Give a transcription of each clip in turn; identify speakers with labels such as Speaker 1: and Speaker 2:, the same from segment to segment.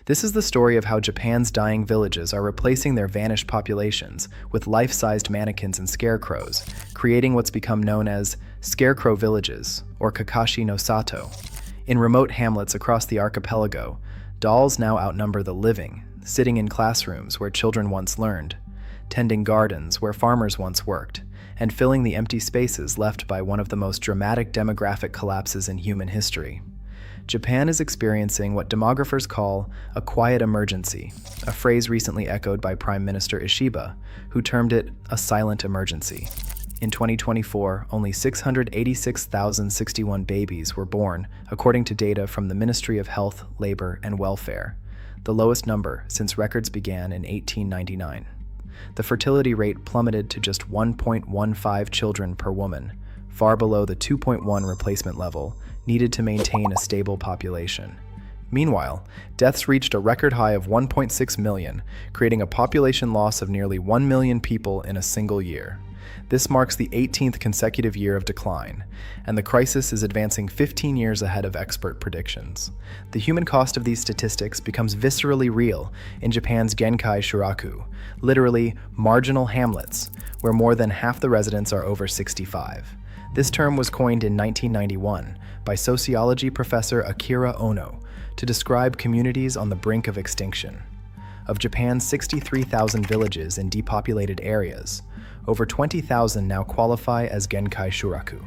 Speaker 1: This is the story of how Japan's dying villages are replacing their vanished populations with life-sized mannequins and scarecrows, creating what's become known as Scarecrow villages, or Kakashi no Sato. In remote hamlets across the archipelago, dolls now outnumber the living, sitting in classrooms where children once learned, tending gardens where farmers once worked, and filling the empty spaces left by one of the most dramatic demographic collapses in human history. Japan is experiencing what demographers call a quiet emergency, a phrase recently echoed by Prime Minister Ishiba, who termed it a silent emergency. In 2024, only 686,061 babies were born, according to data from the Ministry of Health, Labor, and Welfare, the lowest number since records began in 1899. The fertility rate plummeted to just 1.15 children per woman, far below the 2.1 replacement level needed to maintain a stable population. Meanwhile, deaths reached a record high of 1.6 million, creating a population loss of nearly 1 million people in a single year. This marks the 18th consecutive year of decline, and the crisis is advancing 15 years ahead of expert predictions. The human cost of these statistics becomes viscerally real in Japan's Genkai Shuraku, literally marginal hamlets, where more than half the residents are over 65. This term was coined in 1991 by sociology professor Akira Ono to describe communities on the brink of extinction. Of Japan's 63,000 villages in depopulated areas, over 20,000 now qualify as Genkai Shuraku.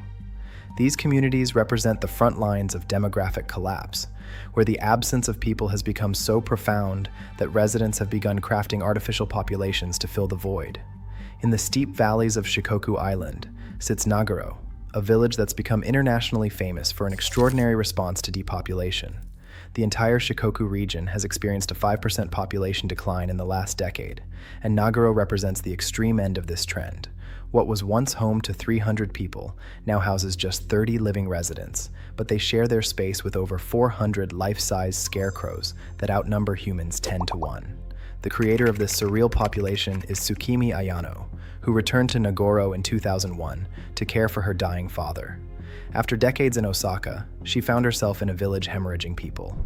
Speaker 1: These communities represent the front lines of demographic collapse, where the absence of people has become so profound that residents have begun crafting artificial populations to fill the void. In the steep valleys of Shikoku Island sits Nagoro, a village that's become internationally famous for an extraordinary response to depopulation. The entire Shikoku region has experienced a 5% population decline in the last decade, and Nagoro represents the extreme end of this trend. What was once home to 300 people now houses just 30 living residents, but they share their space with over 400 life-size scarecrows that outnumber humans 10 to 1. The creator of this surreal population is Tsukimi Ayano, who returned to Nagoro in 2001 to care for her dying father. After decades in Osaka, she found herself in a village hemorrhaging people.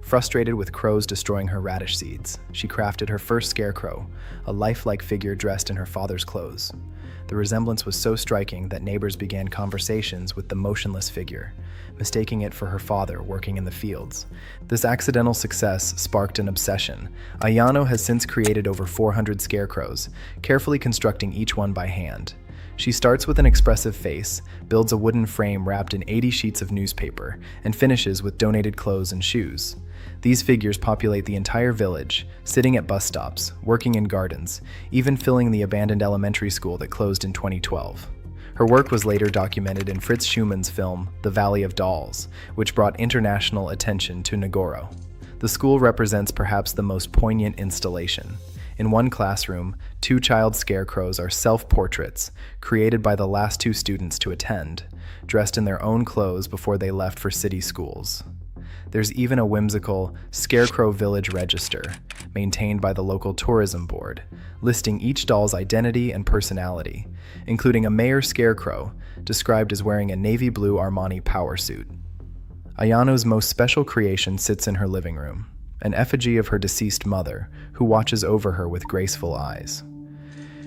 Speaker 1: Frustrated with crows destroying her radish seeds, she crafted her first scarecrow, a lifelike figure dressed in her father's clothes. The resemblance was so striking that neighbors began conversations with the motionless figure, mistaking it for her father working in the fields. This accidental success sparked an obsession. Ayano has since created over 400 scarecrows, carefully constructing each one by hand. She starts with an expressive face, builds a wooden frame wrapped in 80 sheets of newspaper, and finishes with donated clothes and shoes. These figures populate the entire village, sitting at bus stops, working in gardens, even filling the abandoned elementary school that closed in 2012. Her work was later documented in Fritz Schumann's film, The Valley of Dolls, which brought international attention to Nagoro. The school represents perhaps the most poignant installation. In one classroom, 2 child scarecrows are self-portraits, created by the last 2 students to attend, dressed in their own clothes before they left for city schools. There's even a whimsical Scarecrow Village Register, maintained by the local tourism board, listing each doll's identity and personality, including a mayor scarecrow, described as wearing a navy blue Armani power suit. Ayano's most special creation sits in her living room, an effigy of her deceased mother, who watches over her with graceful eyes.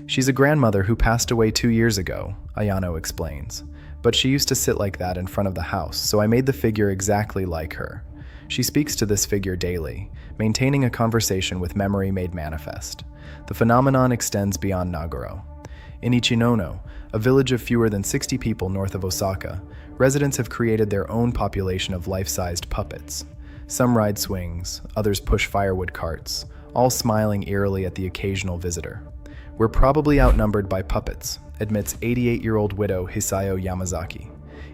Speaker 1: She's a grandmother who passed away 2 years ago, Ayano explains, but she used to sit like that in front of the house, so I made the figure exactly like her. She speaks to this figure daily, maintaining a conversation with memory made manifest. The phenomenon extends beyond Nagoro. In Ichinono, a village of fewer than 60 people north of Osaka, residents have created their own population of life-sized puppets. Some ride swings, others push firewood carts, all smiling eerily at the occasional visitor. We're probably outnumbered by puppets, admits 88-year-old widow Hisayo Yamazaki.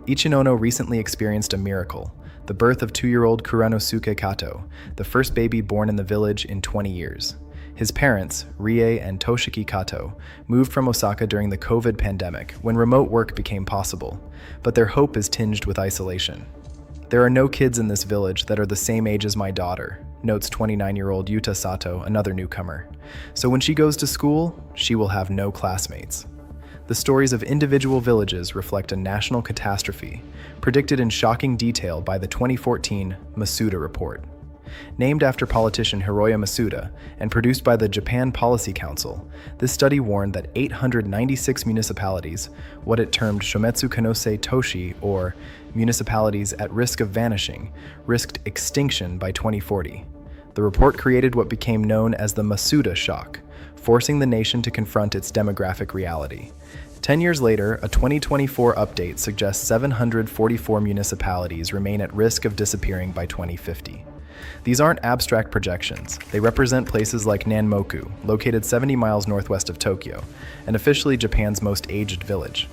Speaker 1: Ichinono recently experienced a miracle, the birth of 2-year-old Kuranosuke Kato, the first baby born in the village in 20 years. His parents, Rie and Toshiki Kato, moved from Osaka during the COVID pandemic when remote work became possible, but their hope is tinged with isolation. There are no kids in this village that are the same age as my daughter, notes 29-year-old Yuta Sato, another newcomer. So when she goes to school, she will have no classmates. The stories of individual villages reflect a national catastrophe, predicted in shocking detail by the 2014 Masuda Report. Named after politician Hiroya Masuda and produced by the Japan Policy Council, this study warned that 896 municipalities, what it termed Shometsu Kanose Toshi, or municipalities at risk of vanishing, risked extinction by 2040. The report created what became known as the Masuda shock, forcing the nation to confront its demographic reality. 10 years later, a 2024 update suggests 744 municipalities remain at risk of disappearing by 2050. These aren't abstract projections. They represent places like Nanmoku, located 70 miles northwest of Tokyo, and officially Japan's most aged village.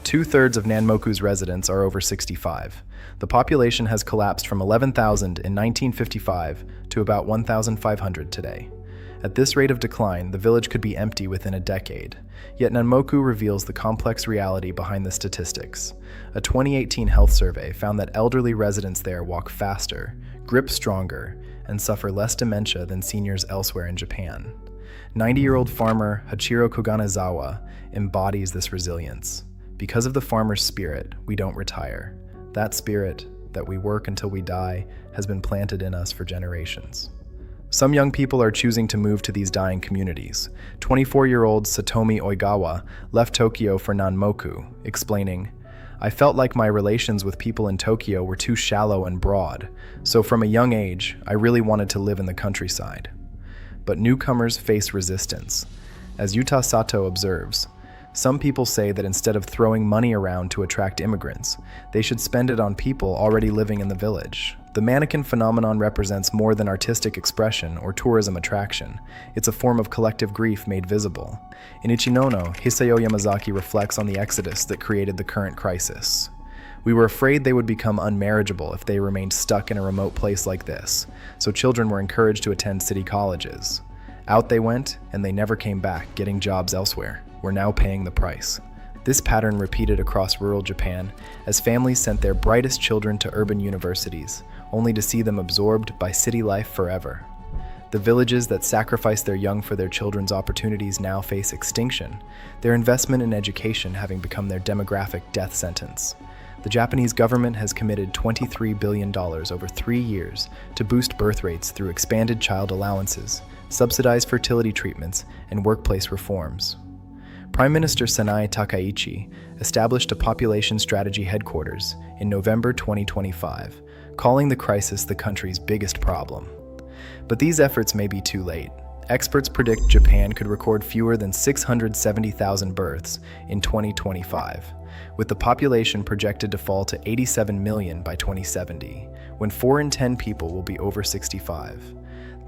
Speaker 1: 2/3 of Nanmoku's residents are over 65. The population has collapsed from 11,000 in 1955 to about 1,500 today. At this rate of decline, the village could be empty within a decade. Yet Nanmoku reveals the complex reality behind the statistics. A 2018 health survey found that elderly residents there walk faster, grip stronger, and suffer less dementia than seniors elsewhere in Japan. 90-year-old farmer Hachiro Koganezawa embodies this resilience. Because of the farmer's spirit, we don't retire. That spirit, that we work until we die, has been planted in us for generations. Some young people are choosing to move to these dying communities. 24-year-old Satomi Oigawa left Tokyo for Nanmoku, explaining, "I felt like my relations with people in Tokyo were too shallow and broad, so from a young age, I really wanted to live in the countryside." But newcomers face resistance. As Yuta Sato observes, some people say that instead of throwing money around to attract immigrants, they should spend it on people already living in the village. The mannequin phenomenon represents more than artistic expression or tourism attraction. It's a form of collective grief made visible. In Ichinono, Hisao Yamazaki reflects on the exodus that created the current crisis. "We were afraid they would become unmarriageable if they remained stuck in a remote place like this, so children were encouraged to attend city colleges. Out they went, and they never came back, getting jobs elsewhere. We're now paying the price." This pattern repeated across rural Japan as families sent their brightest children to urban universities, only to see them absorbed by city life forever. The villages that sacrificed their young for their children's opportunities now face extinction, their investment in education having become their demographic death sentence. The Japanese government has committed $23 billion over 3 years to boost birth rates through expanded child allowances, subsidized fertility treatments, and workplace reforms. Prime Minister Sanai Takaichi established a population strategy headquarters in November 2025, calling the crisis the country's biggest problem. But these efforts may be too late. Experts predict Japan could record fewer than 670,000 births in 2025, with the population projected to fall to 87 million by 2070, when 4 in 10 people will be over 65.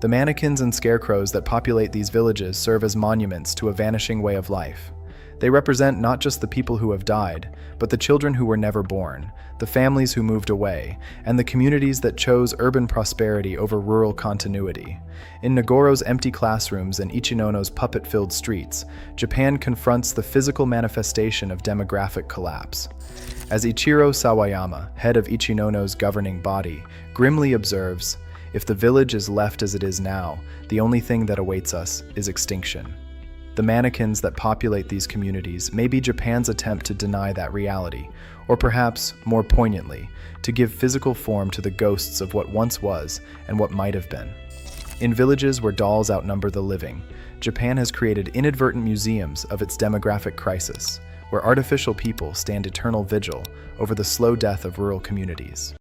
Speaker 1: The mannequins and scarecrows that populate these villages serve as monuments to a vanishing way of life. They represent not just the people who have died, but the children who were never born, the families who moved away, and the communities that chose urban prosperity over rural continuity. In Nagoro's empty classrooms and Ichinono's puppet-filled streets, Japan confronts the physical manifestation of demographic collapse. As Ichiro Sawayama, head of Ichinono's governing body, grimly observes, "If the village is left as it is now, the only thing that awaits us is extinction." The mannequins that populate these communities may be Japan's attempt to deny that reality, or perhaps, more poignantly, to give physical form to the ghosts of what once was and what might have been. In villages where dolls outnumber the living, Japan has created inadvertent museums of its demographic crisis, where artificial people stand eternal vigil over the slow death of rural communities.